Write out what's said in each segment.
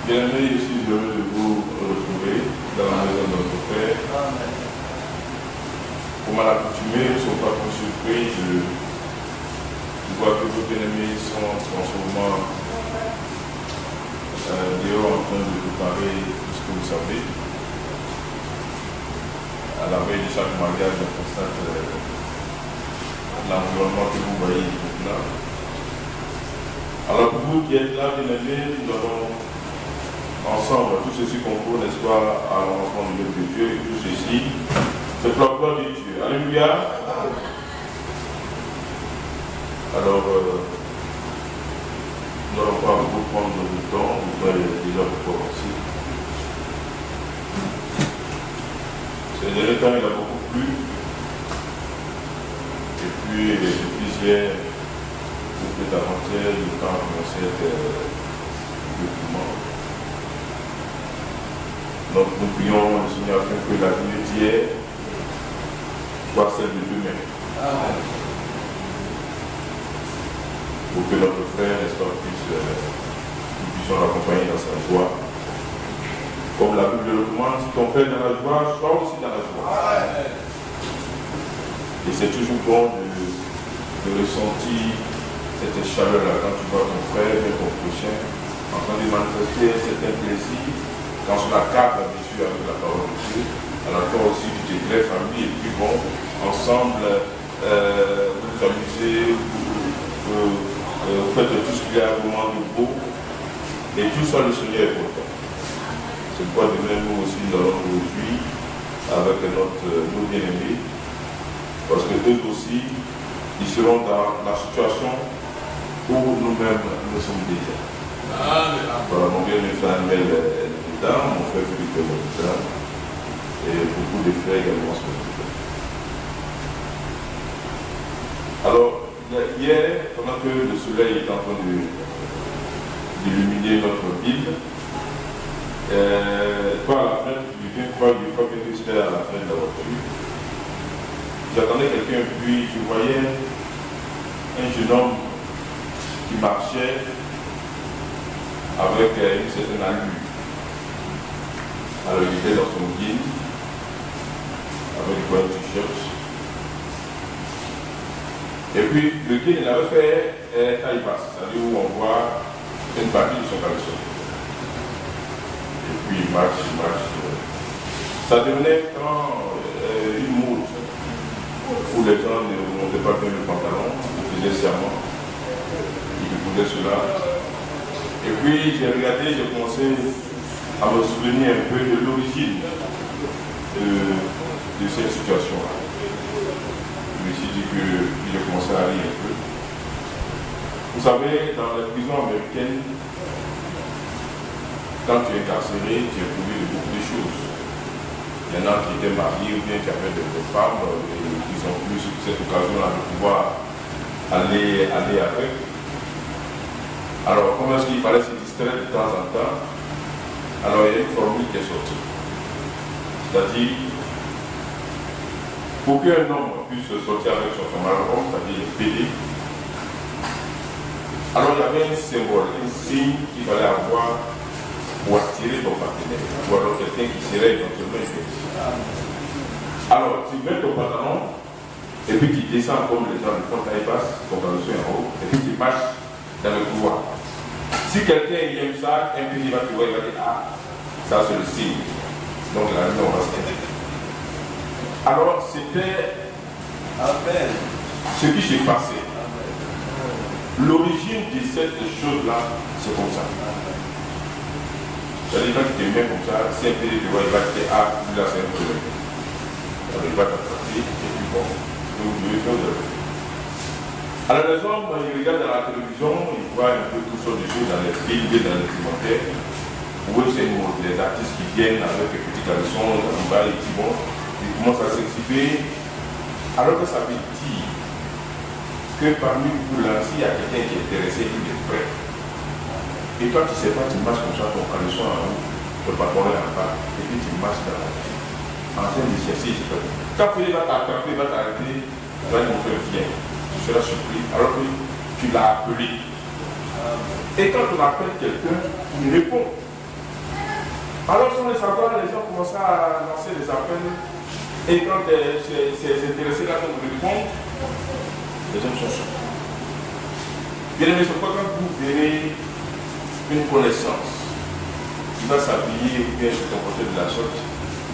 Bien-aimés, je suis heureux de vous retrouver dans la maison de notre Père. Comme à l'accoutumée, nous ne sommes pas trop surpris de voir que vos bien-aimés sont en ce moment dehors en train de préparer tout ce que vous savez. À la veille de chaque mariage, on constate l'environnement que vous voyez maintenant. Alors pour vous qui êtes là, bien-aimés, nous allons ensemble, tout ceci concourt, n'est-ce pas, à l'avancement de l'œuvre de Dieu, et tout ceci, c'est pour la gloire de Dieu. Alléluia. Alors, nous n'allons pas beaucoup prendre de temps, vous pouvez déjà vous commencer. Ces derniers temps, il a beaucoup plu. Et puis, depuis hier, depuis avant-hier, le temps a commencé à être document. Donc nous prions le Seigneur afin que la vie d'hier soit celle de demain. Amen. Pour que notre frère, n'est-ce pas, nous puissions l'accompagner dans sa joie. Comme la Bible le demande, si ton frère est dans la joie, sois aussi dans la joie. Amen. Et c'est toujours bon de ressentir cette chaleur-là quand tu vois ton frère et ton prochain en train de manifester un certain plaisir. Quand on accable bien sûr avec la parole de Dieu, alors toi aussi tu te greffes à lui et puis bon, ensemble, vous vous amusez, vous faites tout ce qu'il y a un moment de beau, et tout ça le Seigneur est content. C'est pourquoi demain nous aussi nous allons nous réjouir avec nos bien-aimés, parce que eux aussi, ils seront dans la situation où nous-mêmes nous sommes déjà. Voilà, mon bien-aimé frère Amel, mon frère Philippe Moïta et beaucoup de frères également sont là. Alors, hier, pendant que le soleil est en train d'illuminer notre ville, par la fenêtre, je viens croire que j'étais à la fenêtre de la voiture. J'attendais quelqu'un, puis je voyais un jeune homme qui marchait avec une certaine allure. Alors il était dans son jean, avec un t-shirt. Et puis le jean, il avait fait taille basse, c'est-à-dire où on voit une partie de son caleçon. Et puis il marche. Ça devenait une mode où les gens ne remontaient pas bien le pantalon, ils faisaient serment, ils découvraient cela. Et puis j'ai regardé, j'ai commencé à me souvenir un peu de l'origine de cette situation-là. Je me suis dit que j'ai commencé à lire un peu. Vous savez, dans les prisons américaines, quand tu es incarcéré, tu es privé de beaucoup de choses. Il y en a qui étaient mariés ou bien qui avaient des femmes et ils ont plus cette occasion-là de pouvoir aller avec. Alors, comment est-ce qu'il fallait se distraire de temps en temps? Alors, il y a une formule qui est sortie. C'est-à-dire, pour qu'un homme puisse sortir avec son camarade homme, c'est-à-dire PD, alors il y avait un symbole, un signe qu'il fallait avoir pour attirer ton partenaire, ou alors quelqu'un qui serait éventuellement intéressé. Alors, tu mets ton pantalon, et puis tu descends comme les gens le font taille basse, ton pantalon est en haut, et puis tu marches dans le couloir. Si quelqu'un aime ça, un peu il va te voir, il va dire, ah, ça c'est le signe. Donc la vie, on va se dire. Alors c'était ce qui s'est passé. L'origine de cette chose-là, c'est comme ça. C'est-à-dire que tu te mets comme ça, si un peu tu vois, il va te dire, ah, là c'est un problème. Alors il va t'attraper, et puis bon, vous devez faire de l'autre. À la maison, il regarde dans la télévision, il voit un peu toutes sortes de choses dans les films et dans les documentaires. Où c'est les artistes qui viennent avec des petits garçons, dans un et qui vont, ils commencent à s'exhiber. Alors que ça veut dire que parmi vous là, s'il y a quelqu'un qui est intéressé, il est prêt. Et toi, tu ne sais pas, tu marches comme ça, ton caleçon en haut, le patron est en bas, et puis tu marches dans la vie. En train de chercher, je sais pas. Quand il va t'attraper, il va t'arrêter, il va dire, viens. Tu seras surpris alors que tu l'as appelé. Et quand on appelle quelqu'un, il répond. Alors sans le savoir, les gens commencent à lancer des appels. Et quand ces intéressés-là vont répondre, les gens sont surpris. Bien aimé, c'est pas quand vous verrez une connaissance qui va s'habiller ou bien se comporter de la sorte,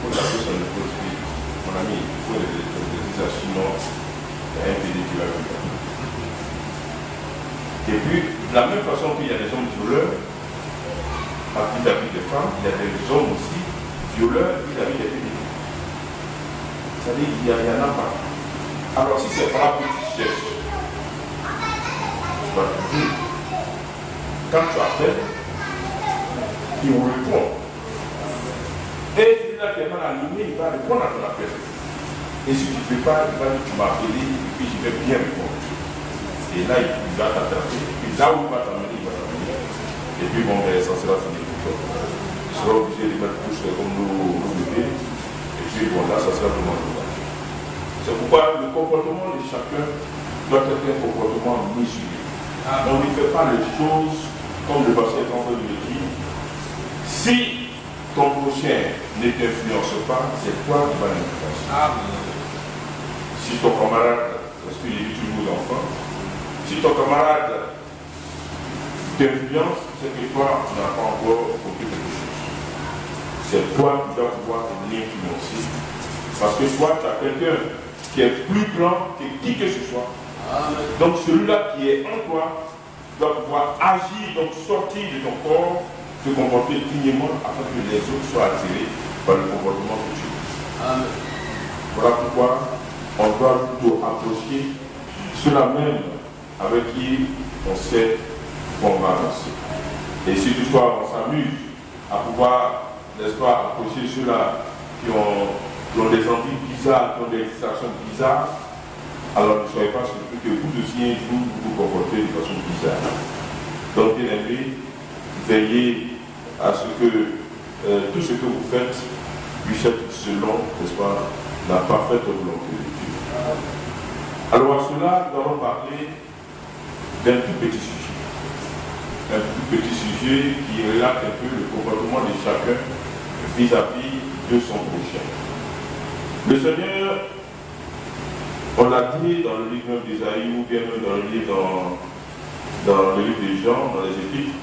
pour la personne de dire, mon ami, il faut les sinon il y a un PD qui va venir. Et puis, de la même façon qu'il y a des hommes violeurs vis-à-vis des femmes, il y a des hommes aussi violeurs vis-à-vis des PD. C'est-à-dire qu'il y en a pas. Alors si c'est pas là que tu cherches, tu vas te dire, quand tu appelles, il vous répond. Et celui-là qui est mal animé, il va répondre à ton appel. Et si tu ne fais pas, il va dire tu m'as appelé et puis je vais bien répondre. Et là, il va t'attraper. Et puis là où il va t'amener, il va t'amener. Et puis bon, ça sera fini pour toi. Tu seras obligé de mettre tous comme nos bébés. Et puis bon, là, ça sera vraiment dommage. C'est pourquoi le comportement de chacun doit être un comportement mesuré. On ne fait pas les choses comme le pasteur est en train de le dire. Si ton prochain ne t'influence pas, c'est toi qui vas l'influencer. Si ton camarade, parce qu'il est toujours aux enfants, si ton camarade t'influence, c'est que toi, tu n'as pas encore compris quelque chose. C'est toi qui dois pouvoir l'influencer. Parce que toi, tu as quelqu'un qui est plus grand que qui que ce soit. Donc celui-là qui est en toi doit pouvoir agir, donc sortir de ton corps, te comporter dignement afin que les autres soient attirés par le comportement que tu as. Voilà pourquoi on doit plutôt approcher ceux-là même avec qui on sait qu'on va avancer. Et si toutefois on s'amuse à pouvoir, n'est-ce pas, approcher ceux-là qui ont des envies bizarres, qui ont des distractions bizarres, alors ne soyez pas surpris que vous aussi vous vous comportez de façon bizarre. Donc bien aimé, veillez à ce que tout ce que vous faites puisse être selon, n'est-ce pas, la parfaite volonté de Dieu. Alors à cela, nous allons parler d'un tout petit sujet. Un tout petit sujet qui relate un peu le comportement de chacun vis-à-vis de son prochain. Le Seigneur, on l'a dit dans le livre d'Isaïe ou bien même dans le livre de Jean, dans les Épîtres,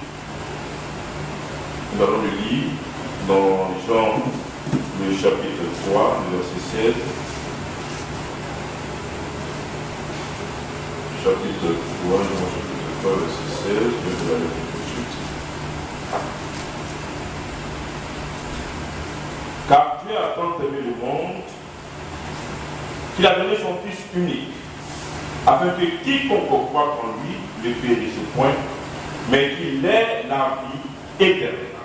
nous allons le lire dans Jean, le chapitre 3, le verset 16. Chapitre 3, Jean chapitre 3, verset 16, je vais vous la lire tout de suite. Car Dieu a tant aimé le monde qu'il a donné son Fils unique, afin que quiconque croit en lui ne périsse point, mais qu'il ait la vie éternelle.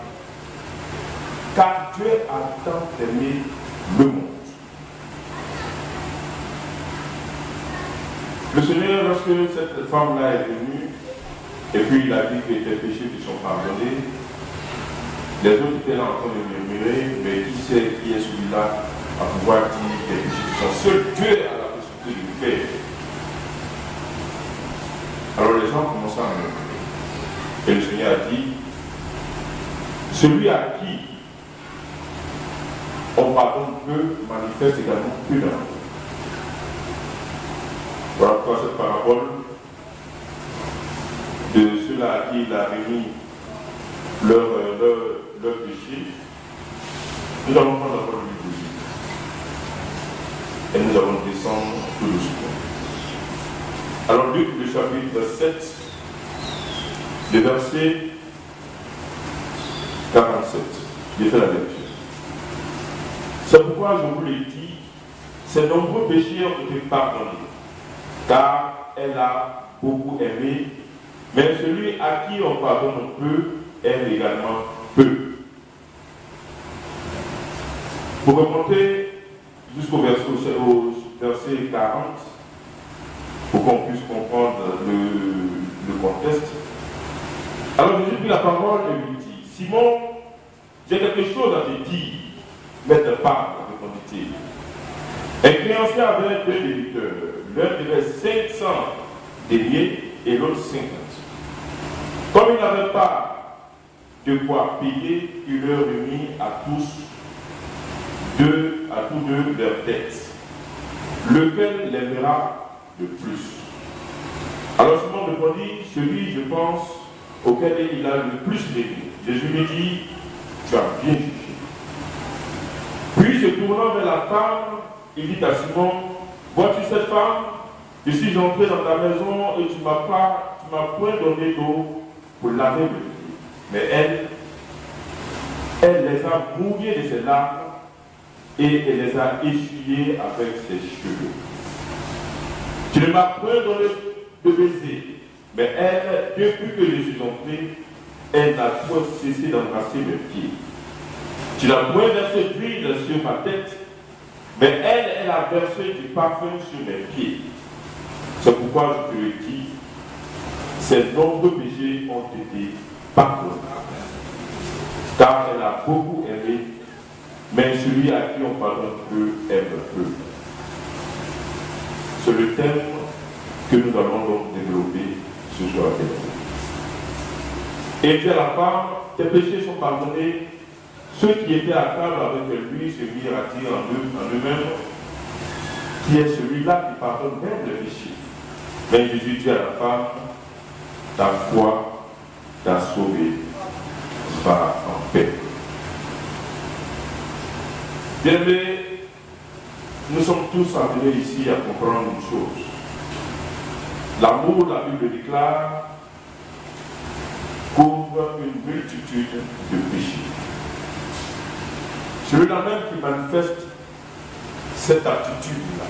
Car Dieu a tant aimé le monde. Le Seigneur, lorsque cette femme-là est venue, et puis il a dit que les péchés qui sont pardonnés, les autres étaient là en train de murmurer, mais qui sait qui est celui-là à pouvoir dire que les péchés qui sont seuls Dieu a la possibilité de le faire. Alors les gens commencent à murmurer. Et le Seigneur a dit, celui à qui on pardonne peu, manifeste également peu d'amour. Voilà pourquoi cette parabole de ceux-là à qui il a remis leur péché, nous allons prendre d'abord le livre et nous allons descendre tout doucement. Alors Luc, le chapitre 7, le verset 47. J'ai fait la lecture. C'est pourquoi je vous l'ai dit, ses nombreux péchés ont été pardonnés, car elle a beaucoup aimé, mais celui à qui on pardonne peu aime également peu. Pour remonter jusqu'au verset 40, pour qu'on puisse comprendre le contexte. Alors Jésus prit la parole et lui dit, Simon, j'ai quelque chose à te dire, mais de part, répondit-il. Un créancier avait deux débiteurs, l'un devait 500 deniers et l'autre 50. Comme il n'avait pas de quoi payer, il leur remit à tous deux leurs dettes. Lequel l'aimera le plus? Alors Simon répondit, celui, je pense, auquel il a le plus aimé. Jésus lui dit, tu as bien jugé. Puis se tournant vers la femme, il dit à Simon, vois-tu cette femme? Je suis entré dans ta maison et tu m'as point donné d'eau pour laver mes pieds. Mais elle les a mouillés de ses larmes et elle les a essuyés avec ses cheveux. Tu ne m'as point donné de baiser, mais elle, depuis que je suis entré, elle n'a point cessé d'embrasser mes pieds. Tu n'as point versé d'huile sur ma tête, mais elle a versé du parfum sur mes pieds. C'est pourquoi je te le dis, ses nombreux péchés ont été pardonnés. Car elle a beaucoup aimé, mais celui à qui on pardonne peu aime peu. C'est le thème que nous allons donc développer ce soir. Et puis à la femme, tes péchés sont pardonnés. Ceux qui étaient à table avec lui se mirent à dire en eux-mêmes, qui est celui-là qui pardonne même les péchés. Mais Jésus dit à la femme, ta foi t'a sauvé, va en paix. Bien-aimés, nous sommes tous amenés ici à comprendre une chose. L'amour, la Bible déclare, couvre une multitude de péchés. Celui-là même qui manifeste cette attitude-là,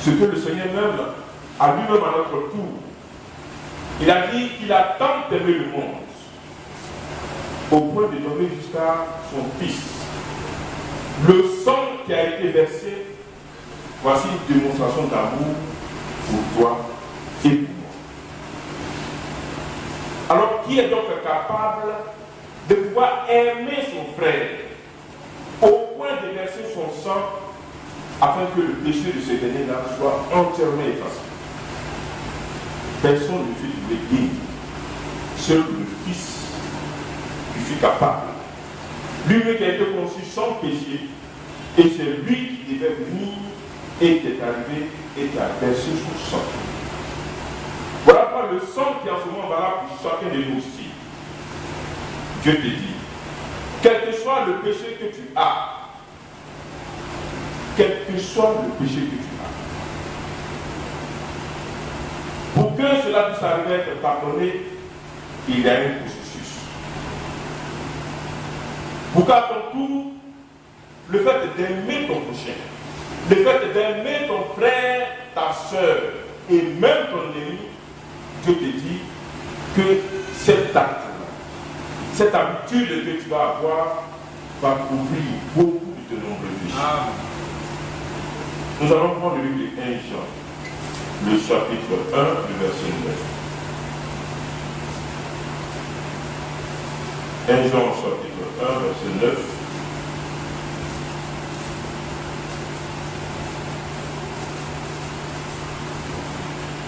ce que le Seigneur même a lui-même à notre tour. Il a dit qu'il a tant aimé le monde, au point de donner jusqu'à son Fils. Le sang qui a été versé, voici une démonstration d'amour pour toi et pour moi. Alors, qui est donc capable de pouvoir aimer son frère au point de verser son sang afin que le péché de ce dernier-là soit entièrement effacé? Personne ne fut guéri. Seul le Fils qui fut capable. Lui-même qui a été conçu sans péché, et c'est lui qui devait venir et qui est arrivé et qui a versé son sang. Voilà pas le sang qui est en ce moment valable pour chacun de nous aussi. Dieu te dit, quel que soit le péché que tu as, quel que soit le péché que tu as, pour que cela puisse arriver à être pardonné, il y a un processus. Pour qu'à ton tour, le fait d'aimer ton prochain, le fait d'aimer ton frère, ta soeur et même ton ennemi, Dieu te dit que cet acte-là, cette habitude que tu vas avoir, va couvrir beaucoup de nombreux péchés. Nous allons prendre le livre de 1 Jean, le chapitre 1, le verset 9. 1 Jean, chapitre 1, verset 9.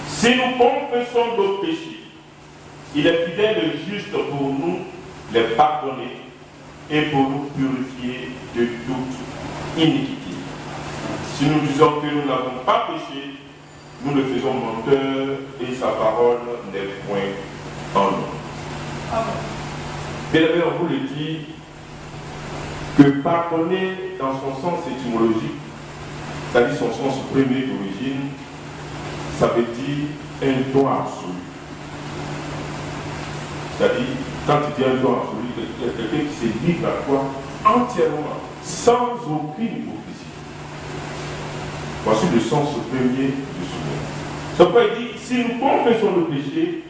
Si nous confessons nos péchés, il est fidèle et juste pour nous les pardonner et pour nous purifier de toute iniquité. Si nous disons que nous n'avons pas péché, nous le faisons menteur et sa parole n'est point en nous. Bien aimé, on vous le dit que pardonner dans son sens étymologique, c'est-à-dire son sens premier d'origine, ça veut dire un don absolu. C'est-à-dire, quand tu dis un don absolu, il y a quelqu'un qui se livre à toi entièrement, sans aucune hypocrisie. Voici le sens premier du souverain. C'est pourquoi il dit, si nous confessons nos péchés,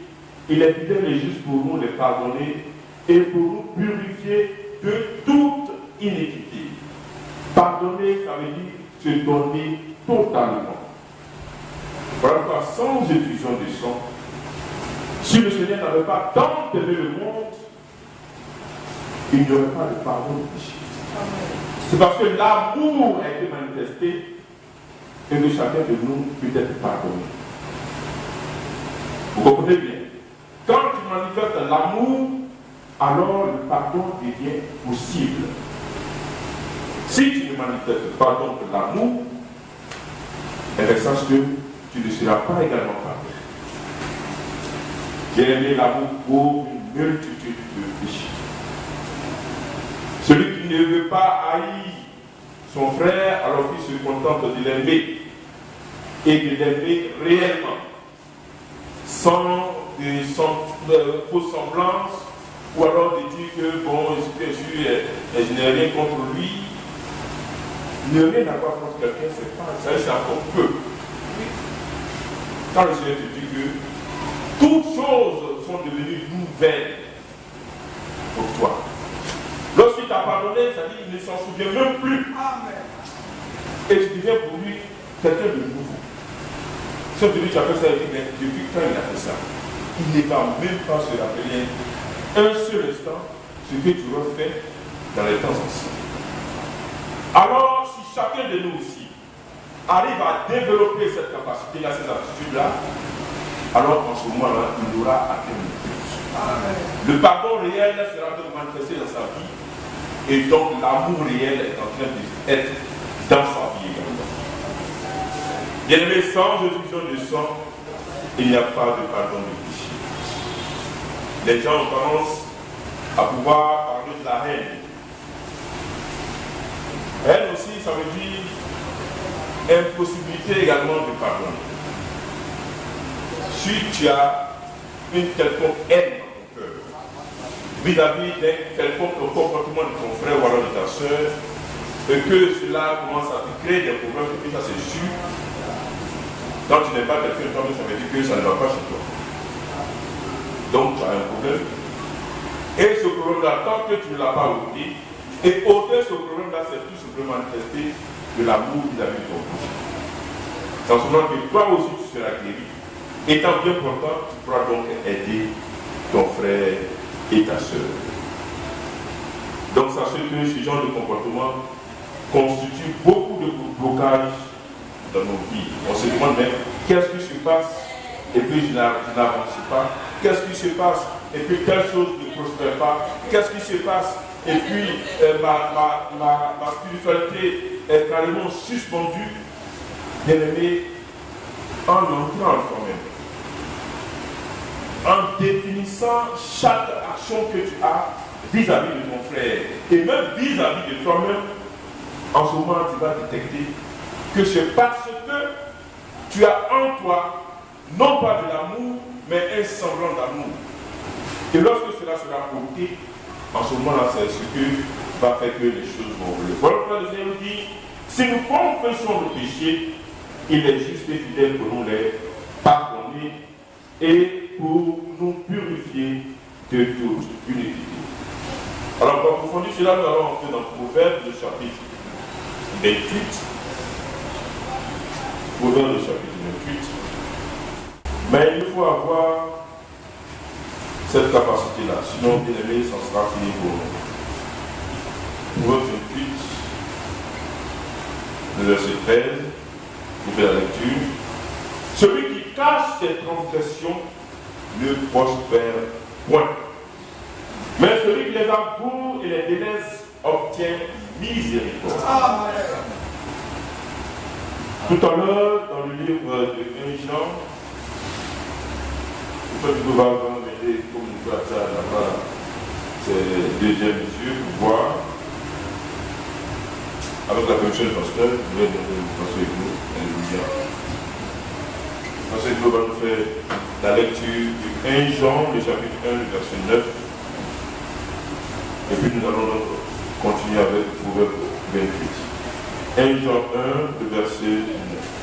il est fidèle et juste pour nous les pardonner et pour nous purifier de toute iniquité. Pardonner, ça veut dire se donner totalement. Voilà pourquoi, sans effusion de sang, si le Seigneur n'avait pas tant aimé le monde, il n'y aurait pas de pardon de péché. C'est parce que l'amour a été manifesté et que chacun de nous peut être pardonné. Vous comprenez bien? Quand tu manifestes l'amour, alors le pardon devient possible. Si tu ne manifestes pas donc l'amour, eh bien sache que tu ne seras pas également pardonné. J'ai aimé l'amour pour une multitude de péchés. Celui qui ne veut pas haïr son frère alors qu'il se contente de l'aimer et de l'aimer réellement, sans fausse semblance, ou alors de dire que bon, je n'ai rien contre lui. Ne rien avoir contre quelqu'un, c'est pas ça, c'est encore peu. Quand le Seigneur te dit que toutes choses sont devenues nouvelles pour toi. Lorsqu'il t'a pardonné, ça dit qu'il ne s'en souvient même plus. Amen. Et tu deviens pour lui quelqu'un de nouveau. Si on te dit tu as fait ça, il dit, mais depuis quand il a fait ça, il ne va même pas se rappeler un seul instant ce que tu as fait dans les temps anciens. Alors, si chacun de nous aussi arrive à développer cette capacité-là, ces attitudes-là, alors en ce moment-là, il aura atteint le but. Le pardon réel sera donc manifesté dans sa vie, et donc l'amour réel est en train d'être dans sa vie également. Bien-aimé, sans effusion de sang, il n'y a pas de pardon de péché. Les gens ont tendance à pouvoir parler de la haine. Haine aussi, ça veut dire impossibilité également de pardonner. Si tu as une quelconque haine dans ton cœur, vis-à-vis d'un quelconque comportement de ton frère ou alors de ta soeur, et que cela commence à te créer des problèmes, et puis ça c'est sûr, quand tu n'es pas quelqu'un, toi-même, ça veut dire que ça ne va pas chez toi. Donc tu as un problème. Et ce problème-là, tant que tu ne l'as pas ôté, et ôter ce problème-là, c'est tout simplement manifester de l'amour vis-à-vis de ton prochain. C'est en ce moment que toi aussi tu seras guéri. Étant bien content, tu pourras donc aider ton frère et ta soeur. Donc sachez que ce genre de comportement constitue beaucoup de blocages dans nos vies. On se demande même qu'est-ce qui se passe et puis je n'avance pas. Qu'est-ce qui se passe et puis telle chose ne prospère pas. Qu'est-ce qui se passe et puis ma spiritualité est carrément suspendue. Bien-aimé, en entrant en toi-même, en définissant chaque action que tu as vis-à-vis de ton frère et même vis-à-vis de toi-même, en ce moment tu vas détecter que c'est parce que tu as en toi non pas de l'amour mais un semblant d'amour. Et lorsque cela sera ôté, en ce moment-là c'est ce que va faire que les choses vont rouler. Voilà pourquoi le Seigneur dit, si nous confessons nos péchés, il est juste et fidèle pour nous les pardonner et pour nous purifier de toute iniquité. Alors pour approfondir cela, nous allons entrer dans Proverbe, le chapitre 28. Proverbe, le chapitre 28. Mais il faut avoir cette capacité-là, sinon, bien aimé, ça sera fini pour nous. Proverbe 28, le verset 13, vous faites la lecture. Celui qui cache ses transgressions ne prospère point. Mais celui qui les avoue et les délaisse obtient miséricorde. Amen. Tout à l'heure, dans le livre de 1 Jean, vous faites le gouvernement, comme nous faisons ça là-bas, c'est le deuxième mesure, pour voir. Avec la permission du pasteur, vous pouvez passer avec nous. Alléluia. Le pasteur Hugo va nous faire la lecture du 1 Jean, le chapitre 1, le verset 9. Et puis nous allons donc continuer avec le Proverbe 28. 1 Jean 1, le verset 9.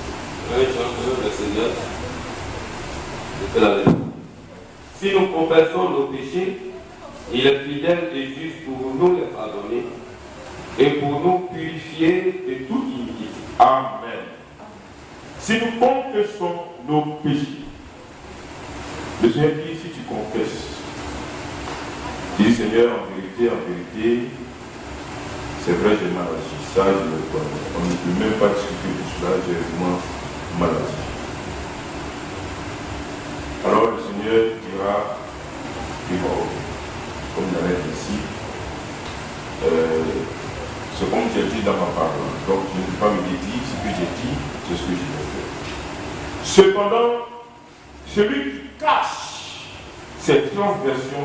Le Seigneur, je fais la lecture. Si nous confessons nos péchés, il est fidèle et juste pour nous les pardonner et pour nous purifier de toute iniquité. Amen. Si nous confessons nos péchés, le Seigneur dit, si tu confesses, dis Seigneur, en vérité, c'est vrai, j'ai mal agi. Ça, je le connais. On ne peut même pas discuter de cela, j'ai vraiment mal agi. Alors le Seigneur dira, comme il l'a dit ici, c'est comme j'ai dit dans ma parole. Donc je ne peux pas me dire ce que j'ai dit, c'est ce que je vais faire. Cependant, celui qui cache cette transgression,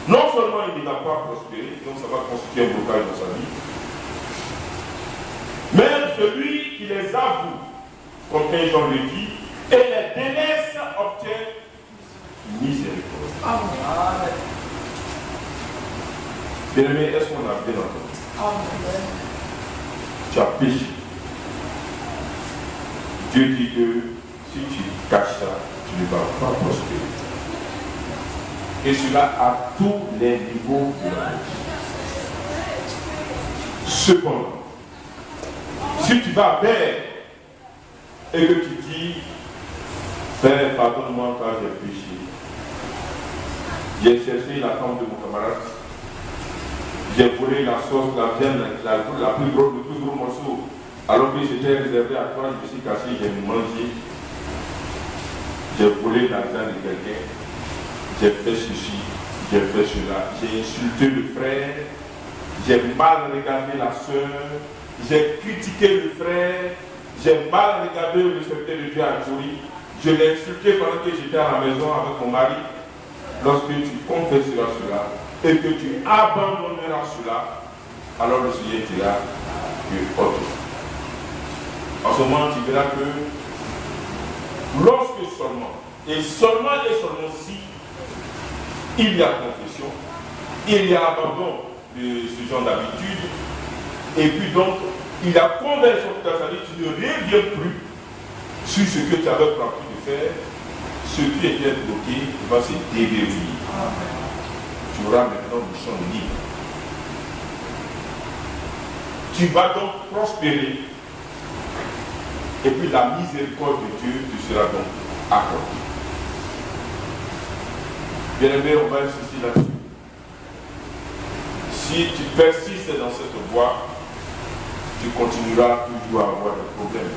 non seulement il ne va pas prospérer, donc ça va constituer un blocage dans sa vie, mais celui qui les avoue, comme 1 Jean le dit, et les délaisse obtient miséricorde. Amen. Bien-aimé, est-ce qu'on a bien entendu? Amen. Tu as péché. Dieu dit que si tu caches ça, tu ne vas pas prospérer. Et cela à tous les niveaux de la vie. Cependant, si tu vas vers et que tu dis, Père, pardonne-moi car j'ai péché. J'ai cherché la femme de mon camarade. J'ai volé la sauce, la viande, le plus gros morceau. Alors que c'était réservé à toi, je me suis caché, j'ai mangé. J'ai volé l'argent de quelqu'un. J'ai fait ceci, j'ai fait cela. J'ai insulté le frère. J'ai mal regardé la soeur. J'ai critiqué le frère. J'ai mal regardé le serviteur de Dieu à Djouri. Je l'ai insulté pendant que j'étais à la maison avec mon mari. Lorsque tu confesseras cela et que tu abandonneras cela, alors le Seigneur dira que ok. En ce moment, tu verras que lorsque seulement, et seulement si il y a confession, il y a abandon de ce genre d'habitude, et puis donc, il y a conversion de ta famille, tu ne reviens plus sur ce que tu avais prévu de faire. Ce qui était bloqué va se déverrouiller. Tu auras maintenant le champ libre. Tu vas donc prospérer. Et puis la miséricorde de Dieu te sera donc accordée. Bien-aimé, on va insister là-dessus. Si tu persistes dans cette voie, tu continueras toujours à avoir des problèmes.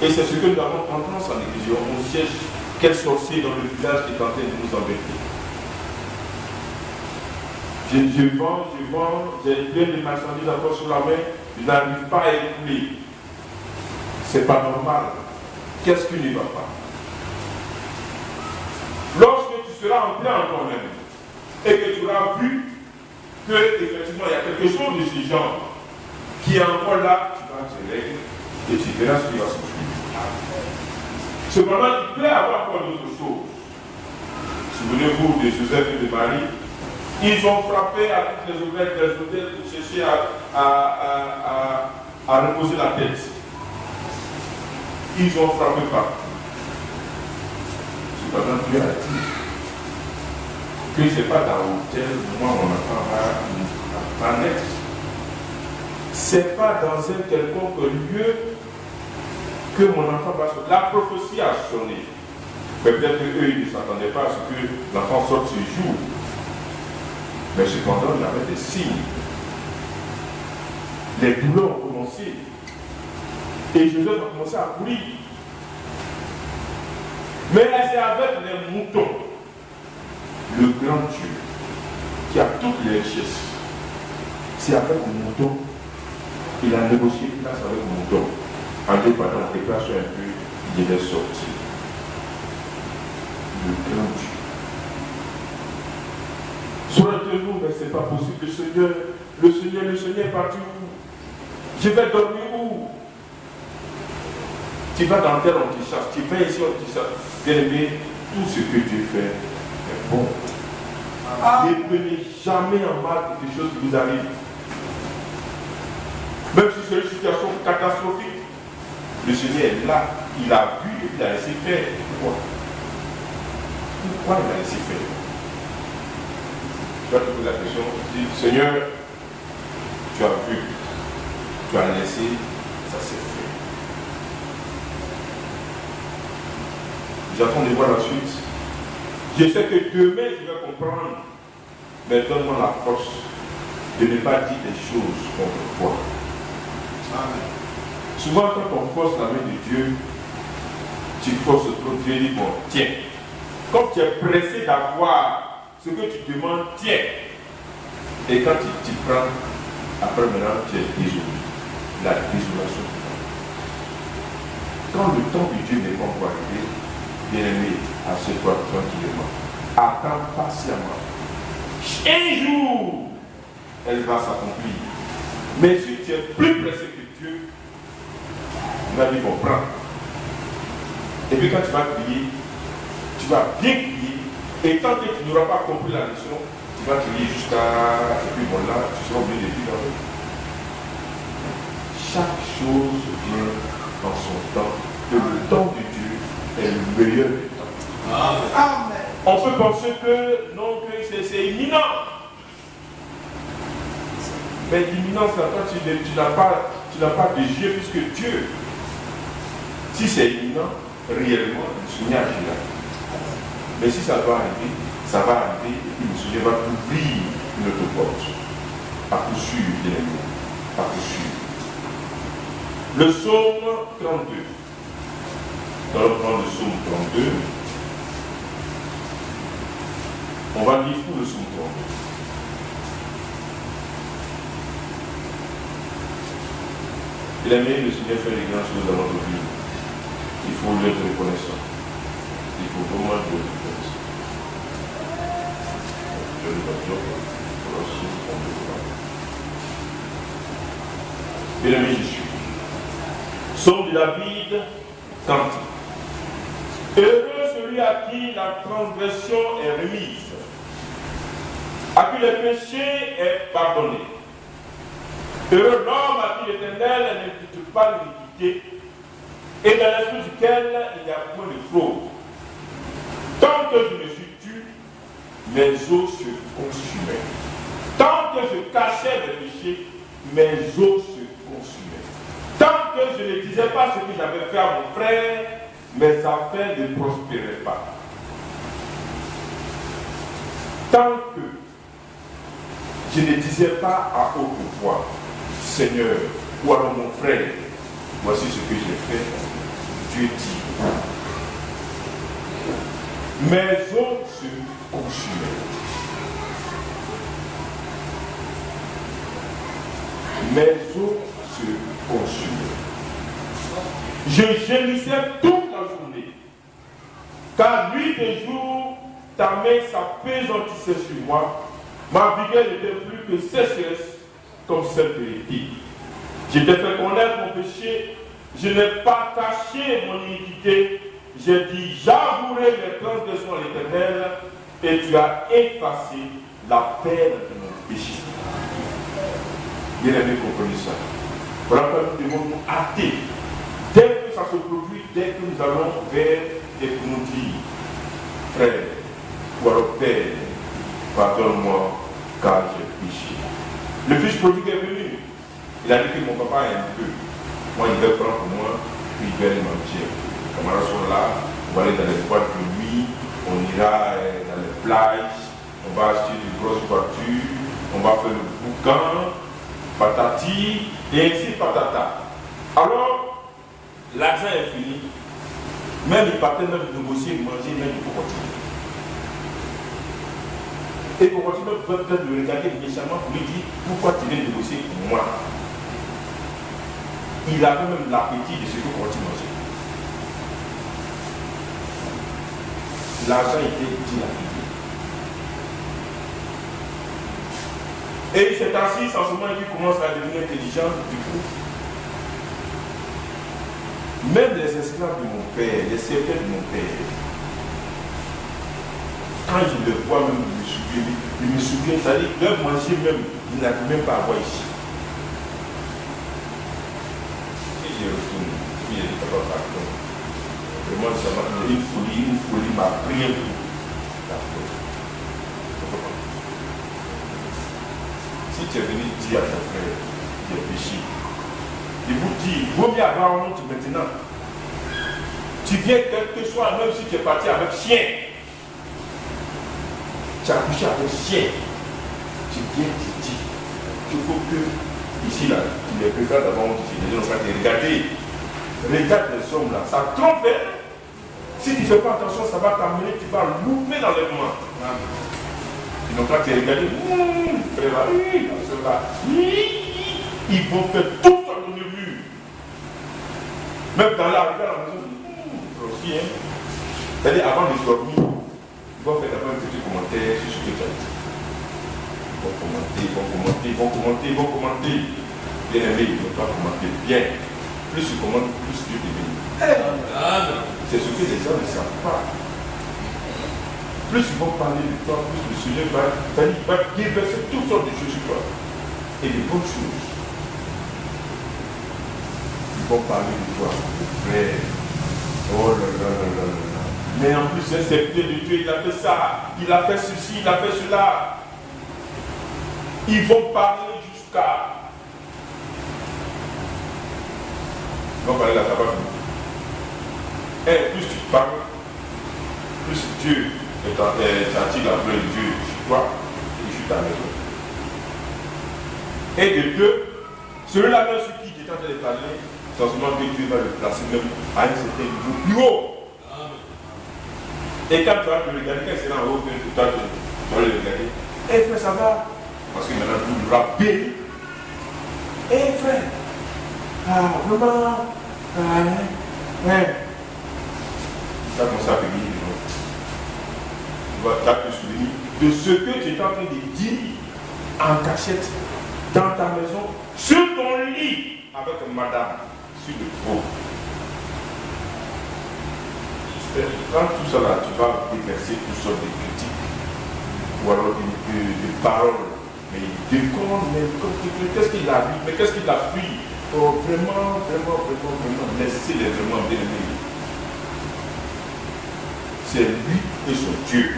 Et c'est ce que nous avons tendance en négliger. On cherche quel sorcier dans le village qui est en train de nous embêter. Je vends, j'ai plein de marchandises encore sur la main, je n'arrive pas à écouler. C'est pas normal. Qu'est-ce qui ne va pas? Lorsque tu seras entré en toi-même et que tu auras vu que effectivement il y a quelque chose de ce genre qui est encore là, tu vas te régler et tu verras ce qui va se faire. Cependant, il peut y avoir encore d'autres choses. Souvenez-vous de Joseph et de Marie. Ils ont frappé à toutes les ouvrières des hôtels pour chercher à reposer la tête. Ils ont frappé partout. Cependant, Dieu a dit que ce n'est pas dans l'hôtel, moi, mon enfant va naître. Ce n'est pas dans un quelconque lieu que mon enfant va sortir. La prophétie a sonné. Mais peut-être qu'eux, ils ne s'attendaient pas à ce que l'enfant sorte ce jour. Mais cependant, il y avait des signes. Les douleurs ont commencé. Et Joseph a commencé à courir. Mais c'est avec les moutons. Le grand Dieu qui a toutes les richesses. C'est avec le mouton. Il a négocié une place avec le mouton. En deux pendant la déclaration un peu, il est sorti. Le grand Dieu. Souhaitez-nous, mais ce n'est pas possible. Le Seigneur est parti où? Je vais dormir où? Tu vas dans tel, on te chasse. Tu vas ici, on te chasse. Bien-aimé, tout ce que Dieu fait est bon. Ne prenez jamais en mal quelque chose qui vous arrive. Même si c'est une situation catastrophique, Le Seigneur est là, il a vu et il a laissé faire. Pourquoi? Pourquoi il a laissé faire? Tu vas te poser la question, tu dis, Seigneur, tu as vu, tu as laissé, ça s'est fait. J'attends de voir la suite. Je sais que demain je vais comprendre, mais donne-moi la force de ne pas dire des choses contre toi. Amen. Souvent quand on force la main de Dieu, tu forces trop, Dieu dit, bon, tiens. Comme tu es pressé d'avoir ce que tu demandes, tiens. Et quand tu t'y prends, après maintenant, tu es désolé. La désolation. Quand le temps de Dieu n'est pas encore arrivé, bien-aimé, assieds-toi tranquillement. Attends patiemment. Un jour, elle va s'accomplir. Mais si tu es plus pressé que Dieu, il va dire, bon, prends. Et puis quand tu vas prier, tu vas bien crier. Et tant que tu n'auras pas compris la leçon, tu vas crier jusqu'à... Et puis bon là, tu seras obligé de vivre avec. Chaque chose vient en son temps. Et le temps de Dieu est le meilleur des temps. Amen. On peut penser que non, que c'est imminent. Mais l'imminence, tu n'as pas de Dieu puisque Dieu, si c'est imminent, réellement, le Seigneur agira. Mais si ça doit arriver, ça va arriver et puis le Seigneur va t'ouvrir une autre porte. À coup sûr, bien aimé. À coup sûr. Le psaume 32. Nous allons prendre le psaume 32. On va lire tout le psaume 32. Il a aimé le Seigneur faire les grandes choses dans notre vie. Il faut lui être reconnaissant. Il faut vraiment être reconnaissant. Je le vois pour la suite, on le voit. Bien aimé Jésus. Psaume de David, cantique. Heureux celui à qui la transgression est remise, à qui le péché est pardonné. Heureux l'homme à qui l'Éternel n'impute pas l'iniquité, et dans l'esprit duquel il n'y a point de fraude. Tant que je me suis tu, mes os se consumaient. Tant que je cachais mes péchés, mes os se consumaient. Tant que je ne disais pas ce que j'avais fait à mon frère, mes affaires ne prospéraient pas. Tant que je ne disais pas à haute voix, Seigneur, ou alors mon frère, voici ce que j'ai fait, Dieu dit. Mes os se consumaient. Mes os se consumaient. Je gémissais toute la journée, car nuit et jour, ta main s'appesantissait sur moi. Ma vigueur n'était plus que sécheresse comme celle de l'été. Je t'ai fait connaître mon péché, je n'ai pas caché mon iniquité. J'ai dit, j'avouerai mes transgressions à l'Éternel, et tu as effacé la peine de mon péché. Bien aimé, comprenez ça. Voilà pourquoi nous devons nous hâter. Dès que ça se produit, dès que nous allons vers et que nous dire, frère, ou alors père, pardonne-moi car j'ai péché. Le fils prodigue est venu. Il a dit que mon papa est un peu. Moi, il va prendre pour moi, puis il va aller manger. Les camarades sont là, on va aller dans les boîtes de nuit, on ira dans les plages, on va acheter de grosses voitures, on va faire le boucan, patati, et ainsi patata. Alors, l'argent est fini. Même il partait même de négocier, de manger, même il faut continuer. Et pour continuer, vous pouvez peut-être le regarder méchamment pour lui dire pourquoi tu viens négocier pour moi. Il avait même l'appétit de ce que continue manger. L'argent était dilapidé. Et il s'est assis sans seulement qu'il commence à devenir intelligent du coup. Même les esclaves de mon père, les serviteurs de mon père, quand je le vois même, il me souvient, c'est-à-dire qu'ils doivent manger même, ils n'arrivent même pas à voir ici. Si je retourne, il est pas vraiment une folie m'a pris un coup. Si tu es venu dire à ton frère qu'il est péché, il vous dit, il vaut mieux avoir un autre maintenant. Tu viens quel que soit, même si tu es parti avec chien, tu as couché avec chien, tu viens, tu dis, il faut que, ici là, tu les préfères d'abord, les gens ont regardez, regarde les hommes là, ça trompe, hein? Si tu ne fais pas attention, ça va t'amener, tu vas louper dans les mains. Ils n'ont pas te regarder, frère là, là, ils vont faire tout ça dans le mur. Même dans l'arrivée à la maison, aussi, hein. C'est-à-dire avant de dormir, ils vont faire d'abord un petit commentaire sur ce que tu as dit. Ils vont commenter. Bien aimé, ils ne vont pas commenter bien. Plus tu commentes, plus Dieu te bénit. C'est ce que les gens ne savent pas. Plus ils vont parler de toi, plus le Seigneur va déverser toutes sortes de choses sur toi. Et de bonnes choses. Ils vont parler de toi, frère. Oh là là là là là. Mais en plus, c'est un serviteur de Dieu, il a fait ça, il a fait ceci, il a fait cela. Ils vont parler jusqu'à. Ils vont parler de la tabac. Et plus tu parles, plus Dieu t'attire la gloire de Dieu sur toi et sur ta maison. Et de deux, celui-là même sur qui tu es en train de parler, c'est seulement que Dieu va le placer même à un certain niveau plus haut. Et quand tu vas le regarder, quand c'est en haut, tu vas le regarder. Eh frère, ça va? Parce que maintenant, tu l'auras béni. Eh frère, vraiment, tu vas commencer à bénir les gens. Tu vas te souvenir de ce que tu es en train de dire en cachette, dans ta maison, sur ton lit, avec madame, sur le pot. Quand tout ça là, tu vas déverser toutes sortes de critiques ou alors de paroles. Mais qu'est-ce qu'il a vu? Mais qu'est-ce qu'il a pris? Oh, vraiment, laissez-les vraiment bien aimer. C'est lui et son Dieu.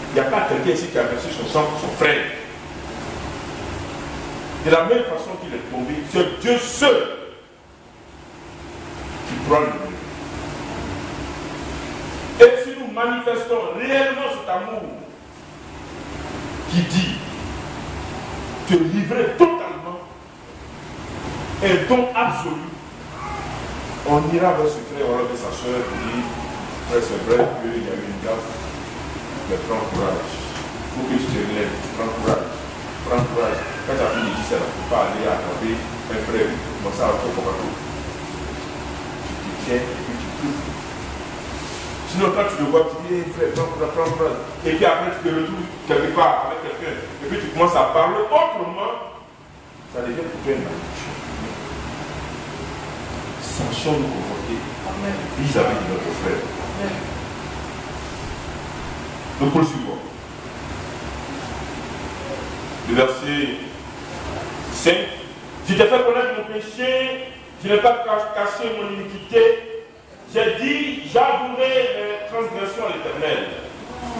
Il n'y a pas quelqu'un ici qui a versé son sang pour son frère. De la même façon qu'il est tombé, c'est Dieu seul qui prend le bleu. Et si nous manifestons réellement cet amour qui dit te livrer totalement, un don absolu, on ira vers ce frère ou de sa soeur et dire, frère, c'est vrai qu'il y a eu une gaffe, mais prends courage. Il faut que tu te relèves, prends courage. Quand tu as fini de dire ça, tu ne peux pas aller attraper un frère, comme ça, au copain. Tu te tiens et puis tu pries. Sinon, quand tu le vois, tu dis, hey, frère, prends courage. Et puis après, tu te retrouves quelque part avec quelqu'un. Et puis tu commences à parler autrement. Ça devient pour toi une malédiction. Sachons nous comporter vis-à-vis de notre frère. Nous poursuivons. Le verset 5. Je t'ai fait connaître mon péché, je n'ai pas caché mon iniquité. J'ai dit, j'avouerai mes transgressions à l'Éternel,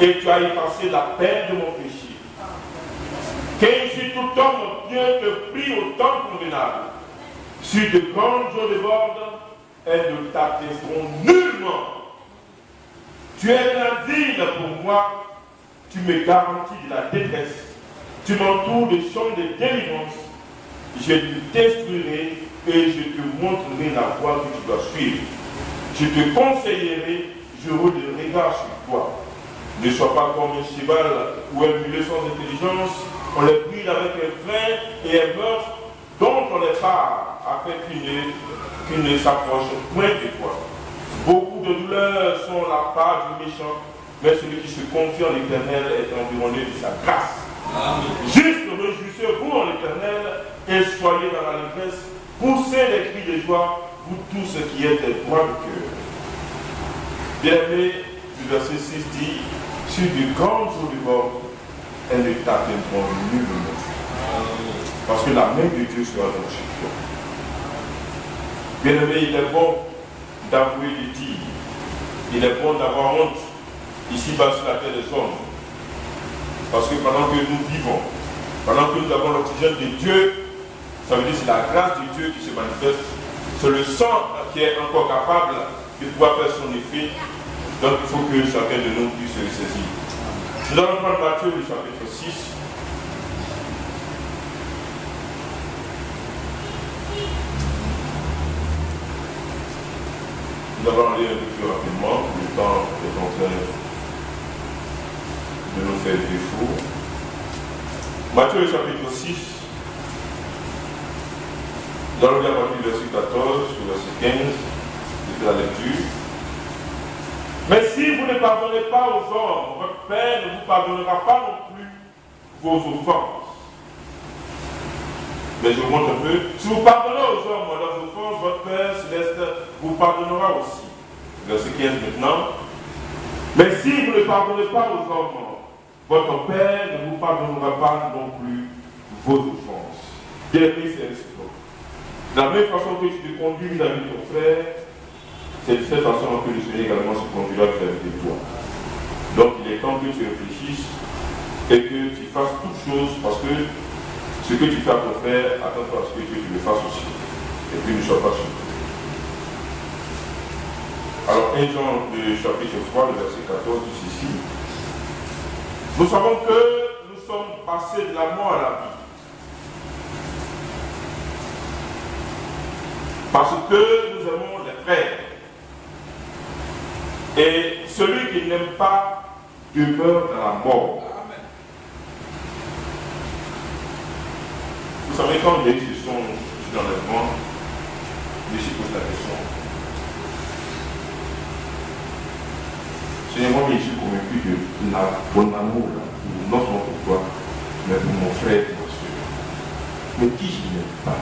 et tu as effacé la peine de mon péché. Qu'ainsi tout homme pieux te prie au temps convenable. Sur de grandes eaux débordent, elles ne t'attesteront nullement. Tu es l'indigne pour moi, tu me garantis de la détresse. Tu m'entoures de chants de délivrance. Je t'instruirai et je te montrerai la voie que tu dois suivre. Je te conseillerai, je le regard sur toi. Ne sois pas comme un cheval ou un mulet sans intelligence. On les brille avec un frein et un meurtre dont on les part afin qu'ils ne s'approchent point de toi. Beaucoup de douleurs sont la part du méchant, mais celui qui se confie en l'Éternel est environné de sa grâce. Juste réjouissez-vous en l'Éternel et soyez dans l'allégresse. Poussez les cris de joie, vous tous ceux qui êtes droits de cœur. Bien-aimé, le verset 6 dit, sur de grandes eaux du bord, elles ne t'atteindront nullement. Parce que la main de Dieu sera dans chez toi. Bien-aimé, il est bon d'avouer des dires. Il est bon d'avoir honte ici-bas sur la terre des hommes. Parce que pendant que nous vivons, pendant que nous avons l'oxygène de Dieu, ça veut dire que c'est la grâce de Dieu qui se manifeste. C'est le sang qui est encore capable de pouvoir faire son effet. Donc il faut que chacun de nous puisse se ressaisir. Nous allons prendre Matthieu, le chapitre 6. Nous allons aller un peu plus rapidement, le temps est en train de nous faire défaut. Matthieu, le chapitre 6. Nous allons lire à partir du verset 14 au verset 15. Je fais la lecture. Mais si vous ne pardonnez pas aux hommes, votre Père ne vous pardonnera pas non plus vos offenses. Mais je vous montre un peu. Si vous pardonnez aux hommes leurs offenses, votre Père céleste vous pardonnera aussi. Verset 15 maintenant. Mais si vous ne pardonnez pas aux hommes, votre Père ne vous pardonnera pas non plus vos offenses. Bien aimé, c'est réciproque. De la même façon que tu te conduis vis-à-vis de ton frère, c'est de cette façon que le Seigneur également se conduira vis-à-vis de toi. Donc il est temps que tu réfléchisses et que tu fasses toutes choses parce que ce que tu fais à ton frère, attends-toi à ce que Dieu tu le fasses aussi. Et puis ne sois pas surpris. Alors 1 Jean, le chapitre 3, le verset 14 dit ceci. Nous savons que nous sommes passés de la mort à la vie. Parce que nous aimons les frères. Et celui qui n'aime pas demeure dans la mort. Amen. Vous savez, quand il y a eu ce son d'enlèvement, je me suis posé la question. Seigneur, moi, je suis convaincu de mon amour, non seulement pour toi, mais pour mon frère et ma soeur. Mais qui je n'aime pas?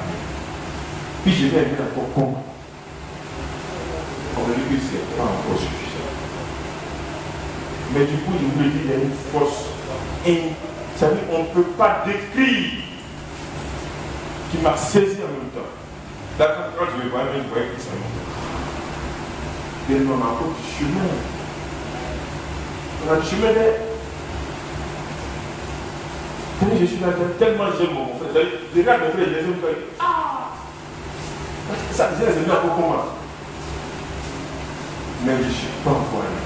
Puis je vais aimer encore comment? On me dit que ce n'est pas encore suffisant. Mais du coup, je voulais dire qu'il y a une force. Et ça veut dire qu'on ne peut pas décrire qui m'a saisi en même temps. D'accord, quand je le voyais, je voyais que ça me. Et on a encore du chemin. On a du chemin là. Je suis là, tellement j'aime mon frère. Je regarde mon frère, je les aime. Ah! Ça, je les aime encore comment? Mais je ne suis pas encore allé.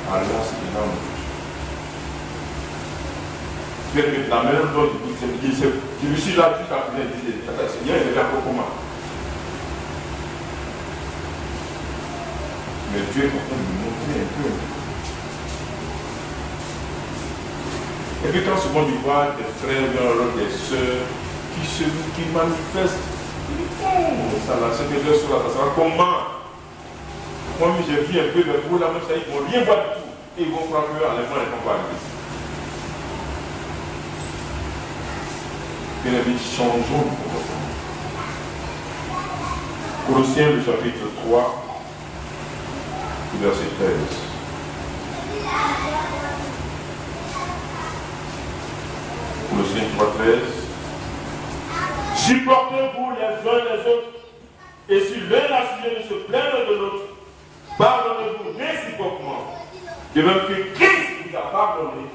Alors là, c'est énorme. La même chose, je me suis là juste après, je me disais, Seigneur, il est encore comment? Mais Dieu est en train de me montrer un peu. Et puis quand souvent tu vois des frères, des sœurs qui manifestent, ça là, c'est que Dieu soit là, ça va comment? Moi, j'ai vu un peu, mais pour la même chose, ils ne vont rien voir du tout. Et ils vont croire que l'enlèvement n'est pas arrivé. Bien amis, changeons de comportement. Colossiens, le chapitre 3, verset 13. Colossiens 3, 13. Supportez-vous les uns les autres, et si l'un a sujet de se plaindre de l'autre, pardonnez-vous réciproquement. De même que Christ vous a pardonné,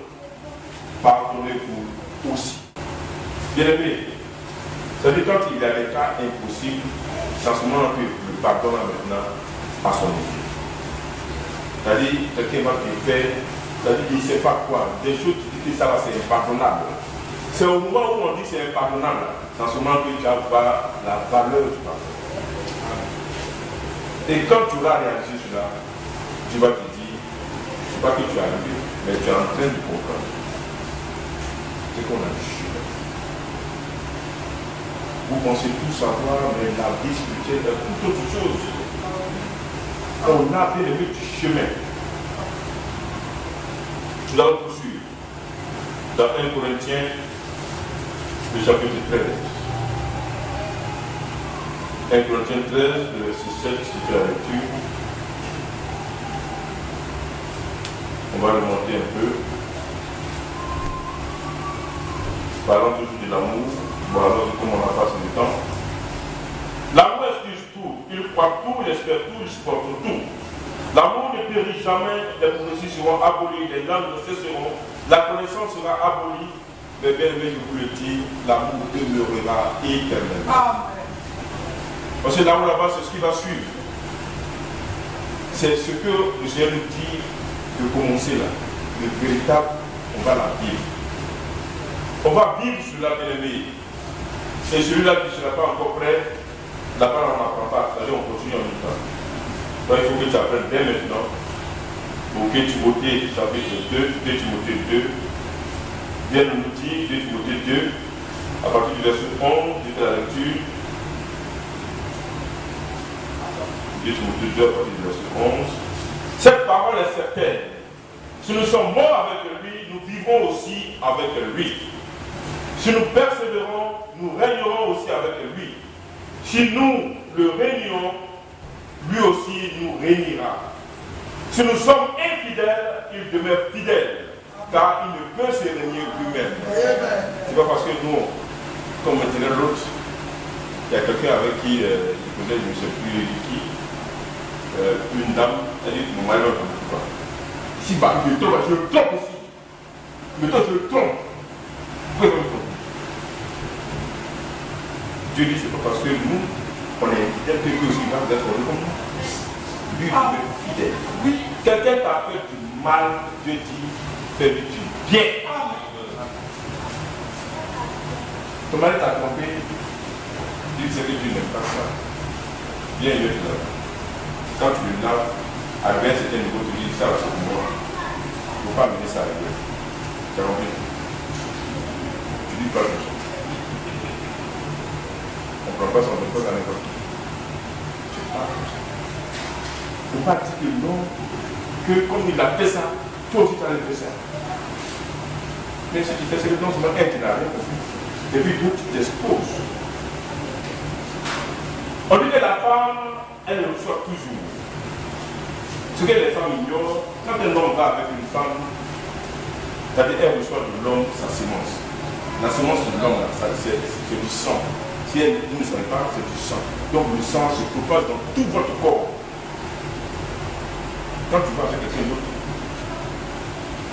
pardonnez-vous aussi. Bien aimé, ça veut dire quand il y a des cas impossibles, c'est en ce moment que le pardon a maintenant à son effet. C'est-à-dire, quelqu'un va te faire, c'est-à-dire qu'il ne sait pas quoi, des choses qui disent que ça va, c'est impardonnable. C'est au moment où on dit que c'est impardonnable, c'est en ce moment que tu vas la valeur du pardon. Et quand tu vas réaliser cela, tu vas te dire, je ne sais pas que tu as arrivé, mais tu es en train de comprendre. C'est qu'on a du chemin. Vous pensez tout savoir, mais la vie spirituelle est toute autre chose. On a bien aimé du chemin. Nous allons poursuivre. Dans 1 Corinthiens, le chapitre 13. 1 Corinthiens 13, le verset 7, qui fait la lecture. On va remonter un peu. Parlons toujours de l'amour. Voilà, comme on a passé du temps. L'amour excuse tout, il croit tout, espère tout, il supporte tout. L'amour ne périt jamais, les prophéties seront abolies, les langues ne cesseront, la connaissance sera abolie, mais bien aimé, je vous le dis, l'amour demeurera éternellement. Parce que l'amour là-bas, c'est ce qui va suivre. C'est ce que le Seigneur nous dit de commencer là. Le véritable, on va la vivre. On va vivre cela, bien aimé. Et celui-là qui ne sera pas encore prêt, là-bas on n'apprend pas. C'est-à-dire on continue en même temps. Donc il faut que tu apprennes dès maintenant. Ok, Timothée chapitre 2, 2 Timothée 2. Viens nous dire 2 Timothée 2, à partir du verset 11, je fais la lecture. 2 Timothée 2, à partir du verset 11. Cette parole est certaine. Si nous sommes morts avec lui, nous vivrons aussi avec lui. Si nous persévérons, nous régnerons aussi avec lui. Si nous le régnons, lui aussi nous régnera. Si nous sommes infidèles, il demeure fidèle, car il ne peut se régner lui-même. C'est pas parce que nous, comme maintenant l'autre, il y a quelqu'un avec qui il connaît, je ne sais plus qui, une dame, elle dit mon mari ne peut pas. Si bah, je le trompe aussi. Mais toi, je le trompe. Pourquoi je le trompe? Dieu dit, c'est pas parce que nous, on est fidèles que Dieu aussi va être comme nous. Lui, il est fidèle. Oui. Quelqu'un t'a fait du mal, Dieu dit, fais-lui du bien. Ton mari t'a trompé, Dieu sait que Dieu n'aime pas ça. Bien, il est là. Quand tu le laves, à bien c'était un niveau, tu dis, ça va c'est pour moi. Il ne faut pas amener ça à lui. Tu as compris? Tu dis pas comme ça. On ne prend pas son école à n'importe qui. C'est pas comme ça. Il ne faut pas dire que non, que comme il a fait ça, toi aussi tu as fait ça. Mais ce qui fait, c'est que non seulement elle qui n'a rien compris. Et puis toi tu t'exposes. On dit que la femme, elle le reçoit toujours. Ce que les femmes ignorent, quand un homme va avec une femme, c'est-à-dire elle reçoit de l'homme sa semence. La semence de l'homme, c'est du sang. Si vous ne savez pas, c'est du sang. Donc le sang se propage dans tout votre corps. Quand tu vas avec quelqu'un d'autre,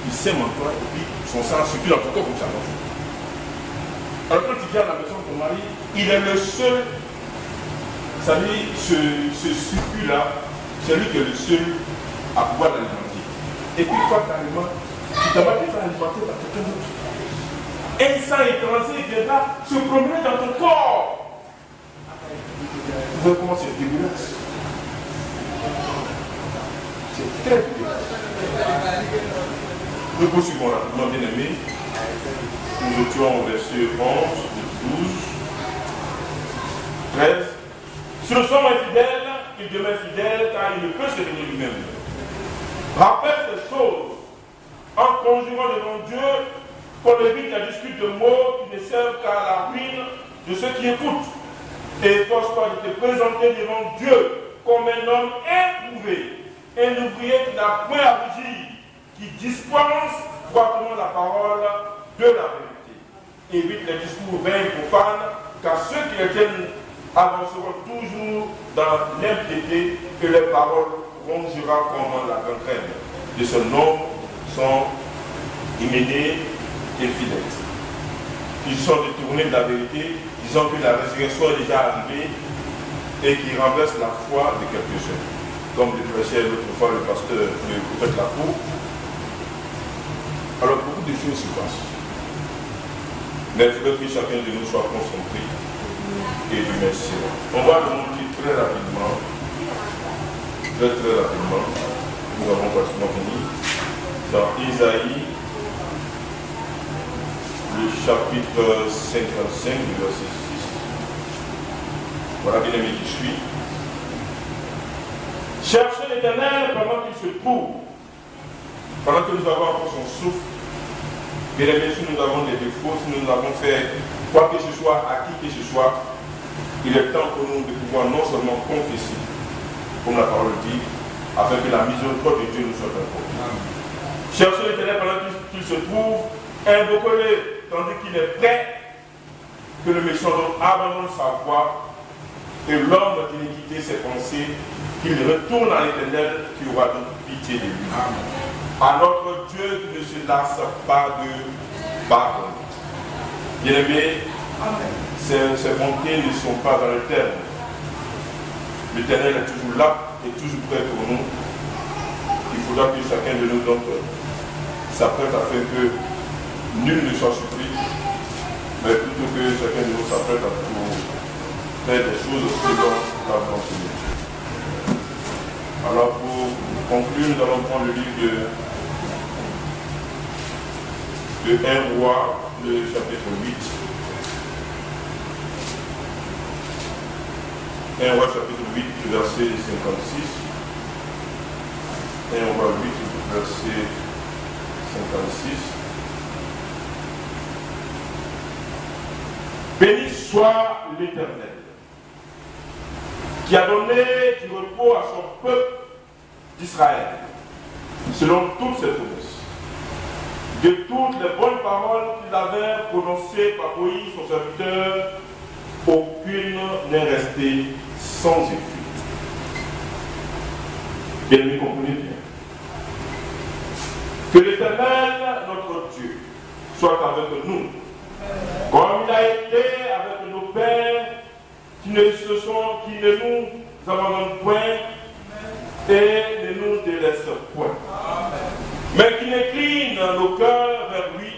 il sème en toi et puis son sang circule dans ton corps comme ça. Alors quand tu viens à la maison de ton mari, il est le seul, ça dit, ce circuit-là, c'est lui qui est le seul à pouvoir l'alimenter. Et puis toi, carrément, tu t'as déjà alimenter par quelqu'un d'autre. Un sang étranger viendra se promener dans ton corps. Vous voyez comment c'est dégueulasse. C'est très dégueulasse. Nous poursuivons rapidement, bien aimé. Nous étions au verset 11, 12, 13. Si nous sommes infidèles, il demeure fidèle car il ne peut se régner lui-même. Rappelle ces choses en conjurant devant Dieu qu'on évite la dispute de mots qui ne servent qu'à la ruine de ceux qui écoutent. Et efforce-toi de te présenter devant Dieu comme un homme éprouvé, un ouvrier qui n'a point à rougir, qui dispense droitement la parole de la vérité. Évite les discours vains et profanes, car ceux qui les tiennent avanceront toujours dans l'impiété et les paroles rongera comme la gangrène. De ce nom sont Hyménée et Philette. Ils sont détournés de la vérité, disant que la résurrection est déjà arrivée et qui renverse la foi de quelques-uns. Comme le prêchait l'autre fois le pasteur, le prophète Lacour. Alors beaucoup de choses se passent. Mais il faudrait que chacun de nous soit concentré et du merci. On va le montrer très rapidement. Très rapidement. Nous avons pratiquement fini. Dans Isaïe, le chapitre 55 du verset 6. Voilà, bien aimé qui suit. Cherchez l'Éternel pendant qu'il se trouve. Pendant que nous avons encore son souffle. Bien aimé, si nous avons des défauts, si nous avons fait quoi que ce soit, à qui que ce soit, il est temps pour nous de pouvoir non seulement confesser, comme la parole dit, afin que la miséricorde de Dieu nous soit accordée. Cherchez l'Éternel pendant qu'il se trouve, invoquez-le tandis qu'il est prêt, que le méchant abandonne sa voie et l'homme d'iniquité ses pensées qu'il retourne à l'Éternel qui aura donc pitié de lui. À notre Dieu qui ne se lasse pas de pardonner. Bien-aimés, ces bontés ne sont pas dans le terme. L'Éternel est toujours là et toujours prêt pour nous. Il faudra que chacun de nous donc s'apprête afin que nul ne soit surpris, mais plutôt que chacun de nous s'apprête à faire des choses selon la volonté de Dieu. Alors pour conclure, nous allons prendre le livre de 1 Roi, le chapitre 8. 1 Roi chapitre 8, verset 56. 1 Roi 8, verset 56. Béni soit l'Éternel, qui a donné du repos à son peuple d'Israël, selon toutes ses promesses. De toutes les bonnes paroles qu'il avait prononcées par Moïse, son serviteur, aucune n'est restée sans effet. Bien-aimés, comprenez bien. Que l'Éternel, notre Dieu, soit avec nous, comme il a été avec nos pères qui ne nous abandonnent point et ne nous délaissent point, mais qui incline nos cœurs vers lui,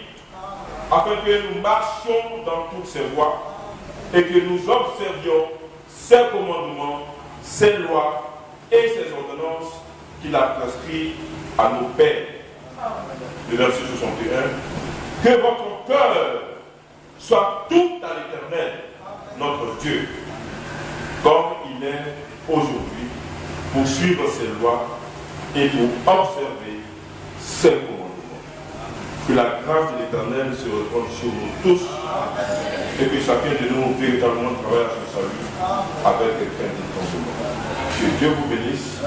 afin que nous marchions dans toutes ses voies et que nous observions ses commandements, ses lois et ses ordonnances qu'il a prescrits à nos pères. Le verset 61. Que votre cœur soit tout à l'Éternel, notre Dieu, comme il est aujourd'hui, pour suivre ses lois et pour observer ses commandements. Que la grâce de l'Éternel se répande sur nous tous et que chacun de nous véritablement travaille à son salut avec crainte et consommation. Que Dieu vous bénisse.